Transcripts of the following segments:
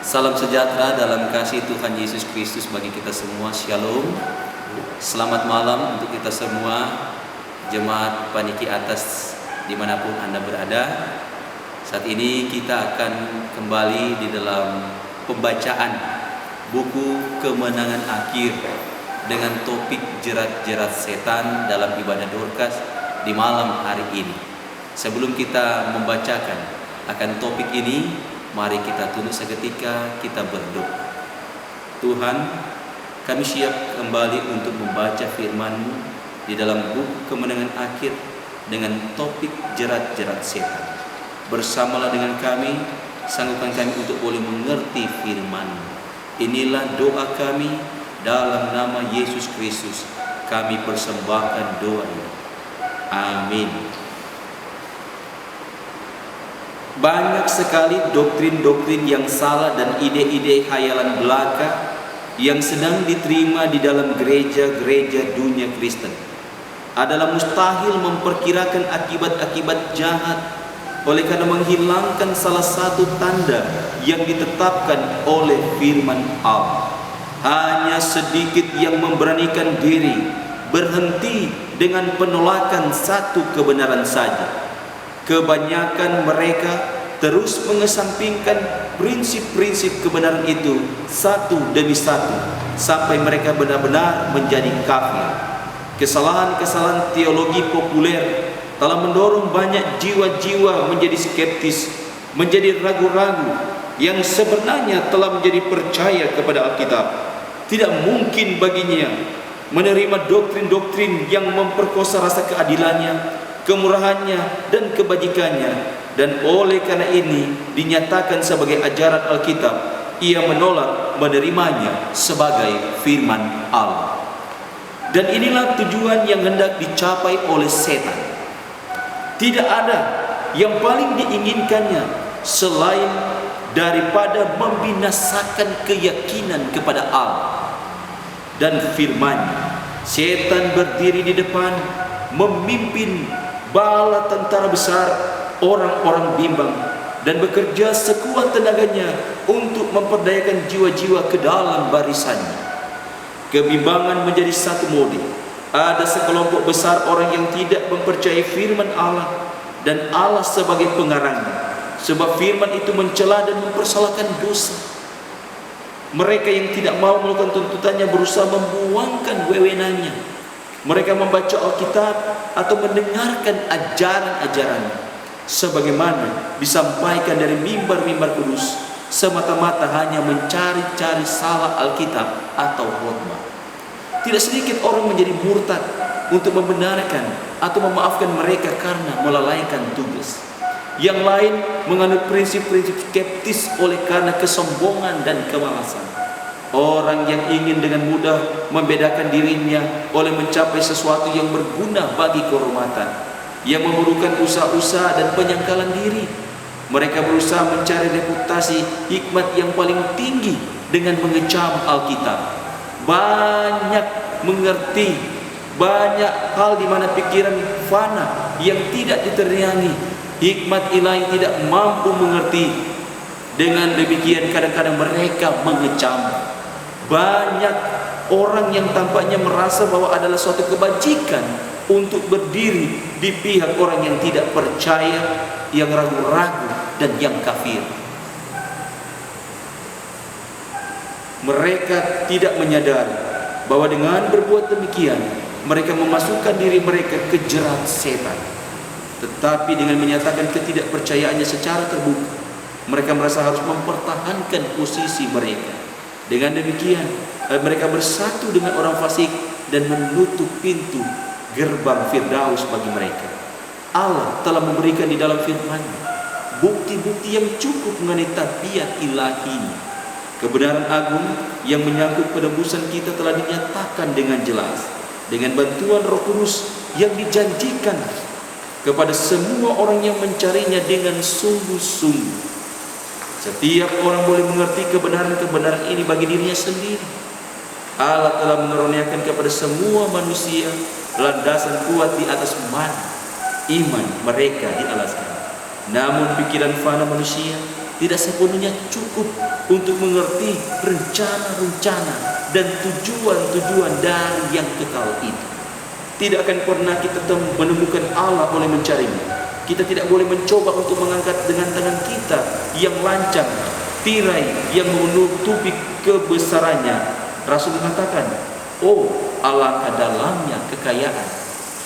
Salam sejahtera dalam kasih Tuhan Yesus Kristus bagi kita semua. Shalom. Selamat malam untuk kita semua, jemaat Paniki Atas dimanapun Anda berada. Saat ini kita akan kembali di dalam pembacaan buku Kemenangan Akhir dengan topik jerat-jerat setan dalam ibadah Dorcas di malam hari ini. Sebelum kita membacakan akan topik ini, mari kita tunduk seketika, kita berdoa. Tuhan, kami siap kembali untuk membaca firman-Mu di dalam buku Kemenangan Akhir dengan topik jerat-jerat setan. Bersamalah dengan kami, sanggupkan kami untuk boleh mengerti firman-Mu. Inilah doa kami dalam nama Yesus Kristus. Kami persembahkan doa ini. Amin. Banyak sekali doktrin-doktrin yang salah dan ide-ide khayalan belaka yang sedang diterima di dalam gereja-gereja dunia Kristen. Adalah mustahil memperkirakan akibat-akibat jahat oleh karena menghilangkan salah satu tanda yang ditetapkan oleh firman Allah. Hanya sedikit yang memberanikan diri berhenti dengan penolakan satu kebenaran saja. Kebanyakan mereka terus mengesampingkan prinsip-prinsip kebenaran itu satu demi satu sampai mereka benar-benar menjadi kafir. Kesalahan-kesalahan teologi populer telah mendorong banyak jiwa-jiwa menjadi skeptis, menjadi ragu-ragu, yang sebenarnya telah menjadi percaya kepada Alkitab. Tidak mungkin baginya menerima doktrin-doktrin yang memperkosa rasa keadilannya, kemurahannya, dan kebajikannya. Dan oleh karena ini dinyatakan sebagai ajaran Alkitab, ia menolak menerimanya sebagai firman Allah. Dan inilah tujuan yang hendak dicapai oleh setan. Tidak ada yang paling diinginkannya selain daripada membinasakan keyakinan kepada Allah dan firman-Nya. Setan berdiri di depan, memimpin bala tentara besar orang-orang bimbang dan bekerja sekuat tenaganya untuk memperdayakan jiwa-jiwa ke dalam barisannya. Kebimbangan menjadi satu mode. Ada sekelompok besar orang yang tidak mempercayai firman Allah dan Allah sebagai pengarangnya, sebab firman itu mencela dan mempersalahkan dosa. Mereka yang tidak mau melakukan tuntutannya berusaha membuangkan wewenangnya. Mereka membaca Alkitab atau mendengarkan ajaran-ajarannya sebagaimana disampaikan dari mimbar-mimbar kudus, semata-mata hanya mencari-cari salah Alkitab atau khotbah. Tidak sedikit orang menjadi murtad untuk membenarkan atau memaafkan mereka karena melalaikan tugas. Yang lain menganut prinsip-prinsip skeptis oleh karena kesombongan dan kemalasan. Orang yang ingin dengan mudah membedakan dirinya oleh mencapai sesuatu yang berguna bagi kehormatan, yang memerlukan usaha-usaha dan penyangkalan diri. Mereka berusaha mencari reputasi hikmat yang paling tinggi dengan mengecam Alkitab. Banyak mengerti banyak hal di mana pikiran fana yang tidak diteryangi, hikmat ilahi tidak mampu mengerti. Dengan demikian kadang-kadang mereka mengecam. Banyak orang yang tampaknya merasa bahwa adalah suatu kebajikan untuk berdiri di pihak orang yang tidak percaya, yang ragu-ragu, dan yang kafir. Mereka tidak menyadari bahwa dengan berbuat demikian mereka memasukkan diri mereka ke jerat setan. Tetapi dengan menyatakan ketidakpercayaannya secara terbuka, mereka merasa harus mempertahankan posisi mereka. Dengan demikian mereka bersatu dengan orang fasik dan menutup pintu gerbang Firdaus bagi mereka. Allah telah memberikan di dalam firman-Nya bukti-bukti yang cukup mengenai tabiat ilahi. Kebenaran agung yang menyangkut penebusan kita telah dinyatakan dengan jelas dengan bantuan Roh Kudus yang dijanjikan kepada semua orang yang mencarinya dengan sungguh-sungguh. Setiap orang boleh mengerti kebenaran-kebenaran ini bagi dirinya sendiri. Allah telah mengaruniakan kepada semua manusia landasan kuat di atas mana iman mereka dialaskan. Namun pikiran fana manusia tidak sepenuhnya cukup untuk mengerti rencana-rencana dan tujuan-tujuan dari yang kekal itu. Tidak akan pernah kita menemukan Allah oleh mencarinya. Kita tidak boleh mencoba untuk mengangkat dengan tangan kita yang lancang, tirai yang menutupi kebesarannya. Rasul mengatakan, oh alangkah dalamnya kekayaan,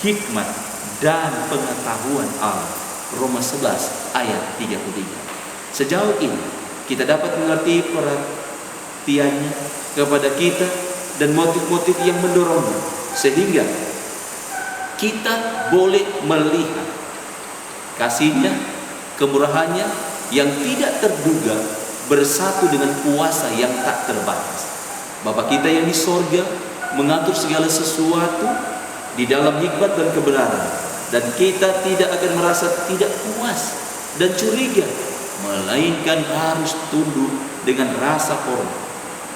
hikmat, dan pengetahuan Allah. Roma 11 ayat 33. Sejauh ini kita dapat mengerti perhatiannya kepada kita dan motif-motif yang mendorongnya, sehingga kita boleh melihat kasihnya, kemurahannya yang tidak terduga bersatu dengan kuasa yang tak terbatas. Bapa kita yang di sorga mengatur segala sesuatu di dalam hikmat dan kebenaran, dan kita tidak akan merasa tidak puas dan curiga, melainkan harus tunduk dengan rasa hormat.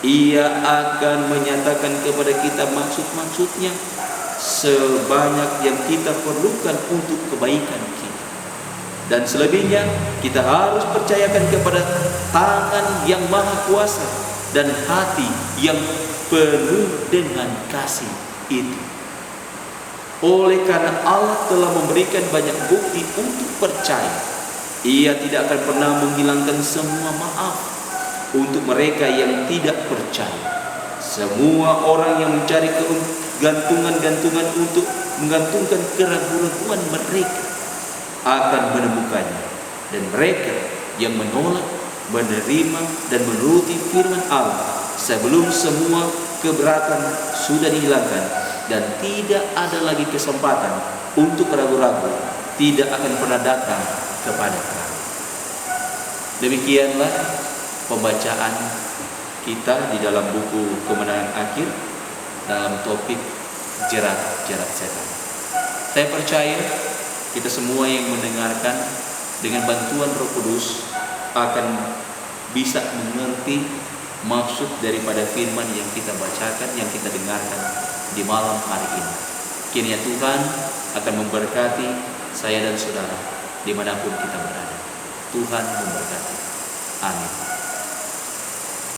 Ia akan menyatakan kepada kita maksud-maksudnya sebanyak yang kita perlukan untuk kebaikan kita. Dan selebihnya kita harus percayakan kepada tangan yang maha kuasa dan hati yang penuh dengan kasih itu. Oleh karena Allah telah memberikan banyak bukti untuk percaya, Ia tidak akan pernah menghilangkan semua maaf untuk mereka yang tidak percaya. Semua orang yang mencari gantungan-gantungan untuk menggantungkan keraguan-keraguan mereka akan menemukannya, dan mereka yang menolak, menerima dan menuruti firman Allah sebelum semua keberatan sudah dihilangkan dan tidak ada lagi kesempatan untuk ragu-ragu, tidak akan pernah datang kepada kami. Demikianlah pembacaan kita di dalam buku Kemenangan Akhir dalam topik jerat-jerat setan. Saya percaya kita semua yang mendengarkan dengan bantuan Roh Kudus akan bisa mengerti maksud daripada firman yang kita bacakan, yang kita dengarkan di malam hari ini. Kiranya Tuhan akan memberkati saya dan saudara dimanapun kita berada. Tuhan memberkati. Amin.